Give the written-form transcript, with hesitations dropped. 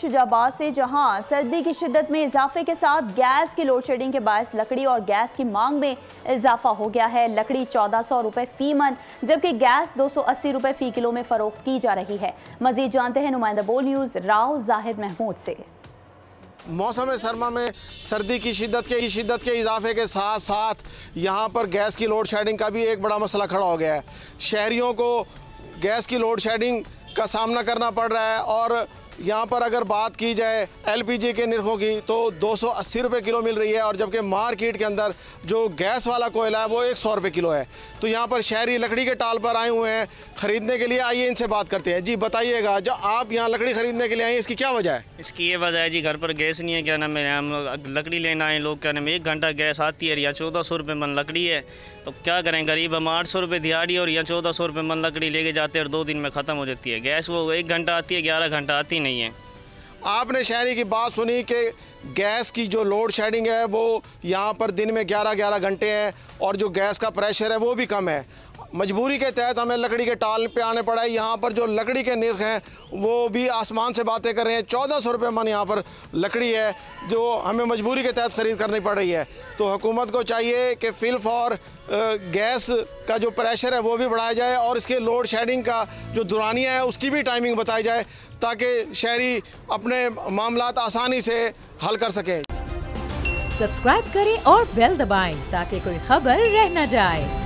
शुजाबाद से, जहां सर्दी की शिद्दत में इजाफे के साथ गैस की लोड शेडिंग के बायस लकड़ी और गैस की मांग में इजाफा हो गया है। लकड़ी 1400 रुपए फी मन जबकि गैस 280 रुपए फी किलो में फरोख्त की जा रही है। मजीद जानते हैं नुमाइंदा बोल न्यूज राव जाहिद महमूद से। मौसम सरमा में सर्दी की शिद्दत के इजाफे के साथ साथ यहाँ पर गैस की लोड शेडिंग का भी एक बड़ा मसला खड़ा हो गया है। शहरियों को गैस की लोड शेडिंग का सामना करना पड़ रहा है और यहाँ पर अगर बात की जाए एलपीजी के निर्खों की तो 280 रुपये किलो मिल रही है और जबकि मार्केट के अंदर जो गैस वाला कोयला है वो 100 रुपये किलो है। तो यहाँ पर शहरी लकड़ी के टाल पर आए हुए हैं ख़रीदने के लिए। आइए इनसे बात करते हैं। जी बताइएगा, जो आप यहाँ लकड़ी ख़रीदने के लिए आए हैं इसकी क्या वजह है? इसकी ये वजह है जी, घर पर गैस नहीं है। क्या नाम है, हम लकड़ी लेना आए लोग, क्या नाम है, 1 घंटा गैस आती है या 1400 रुपये मन लकड़ी है। तो क्या करें, गरीब हम 800 रुपये दिहाड़ी और या 1400 रुपये मन लकड़ी लेके जाते हैं और 2 दिन में ख़त्म हो जाती है गैस। वो 1 घंटा आती है, 11 घंटा आती नहीं है। आपने शहरी की बात सुनी कि गैस की जो लोड शेडिंग है वो यहाँ पर दिन में 11-11 घंटे है और जो गैस का प्रेशर है वो भी कम है। मजबूरी के तहत हमें लकड़ी के टाल पे आने पड़ा है। यहाँ पर जो लकड़ी के निर्ख हैं वो भी आसमान से बातें कर रहे हैं। 1400 रुपये मन यहाँ पर लकड़ी है जो हमें मजबूरी के तहत ख़रीद करनी पड़ रही है। तो हुकूमत को चाहिए कि फिल्फ और गैस का जो प्रेशर है वो भी बढ़ाया जाए और इसके लोड शेडिंग का जो दुरानिया है उसकी भी टाइमिंग बताई जाए ताकि शहरी अपने मामलात आसानी से हल कर सकें। सब्सक्राइब करें और बेल दबाएं ताकि कोई खबर रह न जाए।